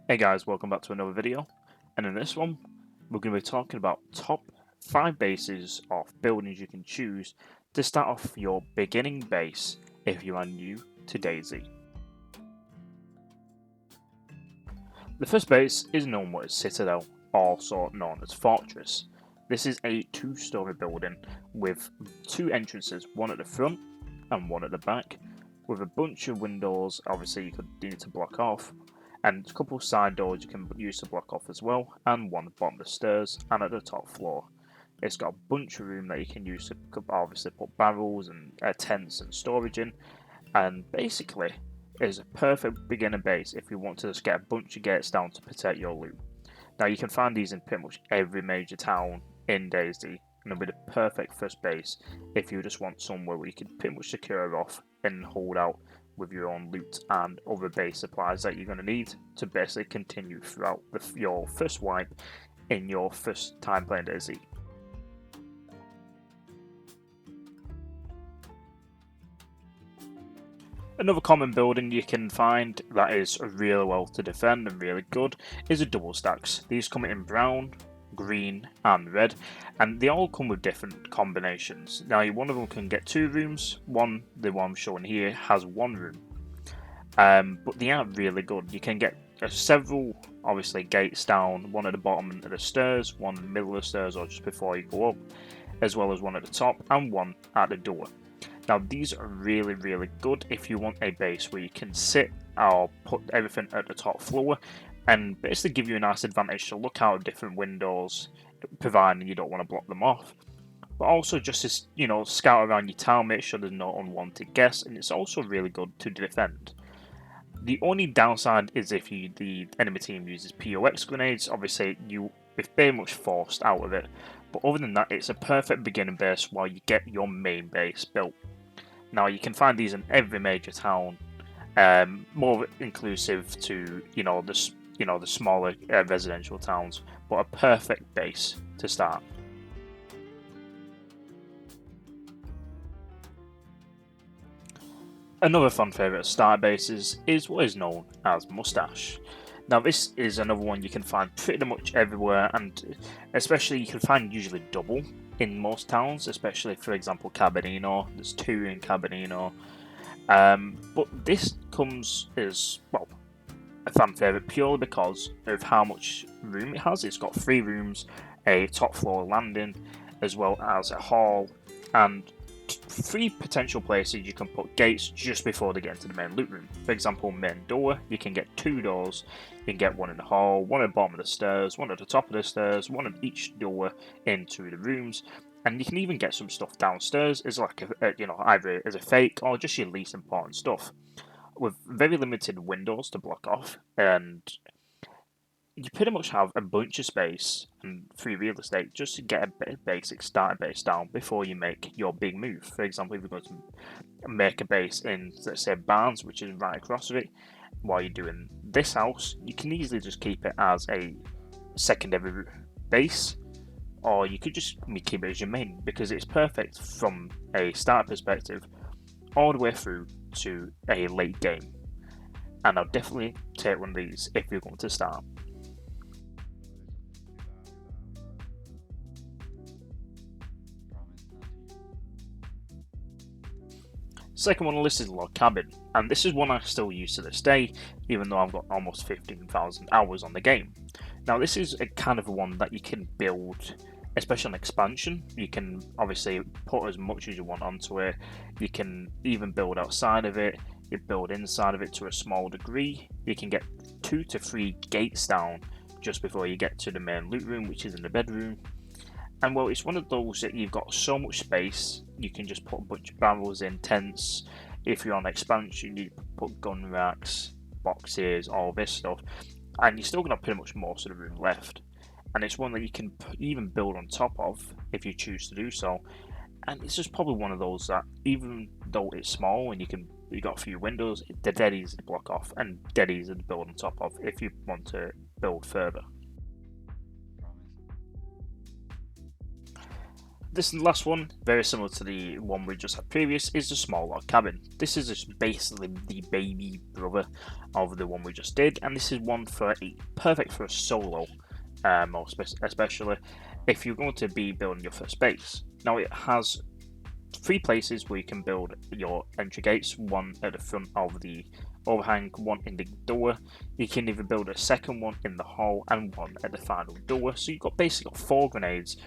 Hey guys, welcome back to another video, and in this one we're going to be talking about top 5 bases of buildings you can choose to start off your beginning base if you are new to DayZ. The first base is known as Citadel, also known as Fortress. This is a 2-story building with 2 entrances, one at the front and one at the back, with a bunch of windows obviously you could need to block off, and a couple of side doors you can use to block off as well, and one at the bottom of the stairs and at the top floor. It's got a bunch of room that you can use to obviously put barrels and tents and storage in, and basically is a perfect beginner base if you want to just get a bunch of gates down to protect your loot. Now you can find these in pretty much every major town in DayZ, and it'll be the perfect first base if you just want somewhere where you can pretty much secure off and hold out with your own loot and other base supplies that you're going to need to basically continue throughout your first wipe in your first time playing DayZ. Another common building you can find that is really well to defend and really good is the double stacks. These come in brown, green and red, and they all come with different combinations. Now one of them can get 2 rooms, the one I'm showing here has 1 room, but they are really good. You can get several obviously gates down, one at the bottom of the stairs, one in the middle of the stairs or just before you go up, as well as one at the top and one at the door. Now these are really good if you want a base where you can sit or put everything at the top floor and basically give you a nice advantage to look out of different windows, providing you don't want to block them off. But also just to, scout around your town, make sure there's no unwanted guests, and it's also really good to defend. The only downside is if the enemy team uses POX grenades, obviously you're very much forced out of it. But other than that, it's a perfect beginning base while you get your main base built. Now you can find these in every major town, more inclusive to the smaller residential towns, but a perfect base to start. Another fun favourite of starter bases is what is known as Mustache. Now this is another one you can find pretty much everywhere, and especially you can find usually double in most towns, especially for example Cabinino. There's 2 in Cabinino, but this comes as well a fan favourite purely because of how much room it has. It's got 3 rooms, a top floor landing, as well as a hall, and 3 potential places you can put gates just before they get into the main loot room. For example, main door, you can get 2 doors. You can get one in the hall, one at the bottom of the stairs, one at the top of the stairs, one at each door into the rooms, and you can even get some stuff downstairs as like either as a fake or just your least important stuff, with very limited windows to block off, and you pretty much have a bunch of space and free real estate just to get a basic starter base down before you make your big move. For example, if you're going to make a base in, let's say, Barnes, which is right across of it, while you're doing this house, you can easily just keep it as a secondary base, or you could just keep it as your main, because it's perfect from a starter perspective all the way through to a late game. And I'll definitely take one of these if you're going to start. Second one on the list is Log Cabin, and this is one I still use to this day, even though I've got almost 15,000 hours on the game. Now this is a kind of one that you can build, especially on expansion. You can obviously put as much as you want onto it. You can even build outside of it. You build inside of it to a small degree. You can get 2 to 3 gates down just before you get to the main loot room, which is in the bedroom. And well, it's one of those that you've got so much space, you can just put a bunch of barrels in, tents. If you're on expansion, you put gun racks, boxes, all this stuff, and you're still going to have pretty much most of the room left. And it's one that you can even build on top of if you choose to do so. And it's just probably one of those that, even though it's small and you got a few windows, they're dead easy to block off and dead easy to build on top of if you want to build further. This last one, very similar to the one we just had previous, is the small log cabin. This is just basically the baby brother of the one we just did, and this is one for perfect for a solo, especially if you're going to be building your first base. Now it has 3 places where you can build your entry gates, one at the front of the overhang, one in the door. You can even build a second one in the hall and one at the final door. So you've got basically 4 grenades.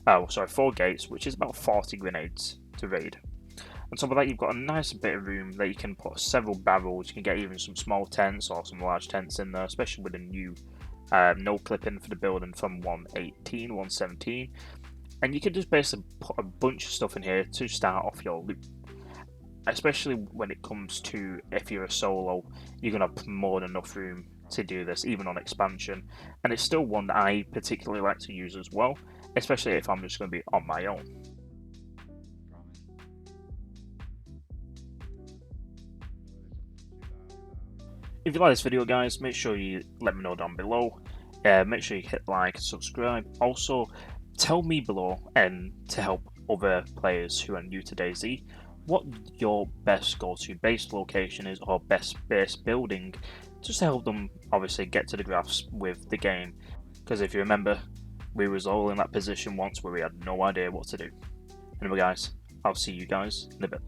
4 gates, which is about 40 grenades to raid. On top of that, you've got a nice bit of room that you can put several barrels. You can get even some small tents or some large tents in there, especially with a new no clipping for the building from 118, 117. And you can just basically put a bunch of stuff in here to start off your loot. Especially when it comes to if you're a solo, you're going to have more than enough room to do this, even on expansion. And it's still one that I particularly like to use as well, especially if I'm just going to be on my own. If you like this video, guys, make sure you let me know down below. Make sure you hit like and subscribe. Also, tell me below, and to help other players who are new to Dayz, what your best go-to base location is, or best base building, just to help them obviously get to the grasp with the game. Because if you remember, we was all in that position once where we had no idea what to do. Anyway guys, I'll see you guys in a bit.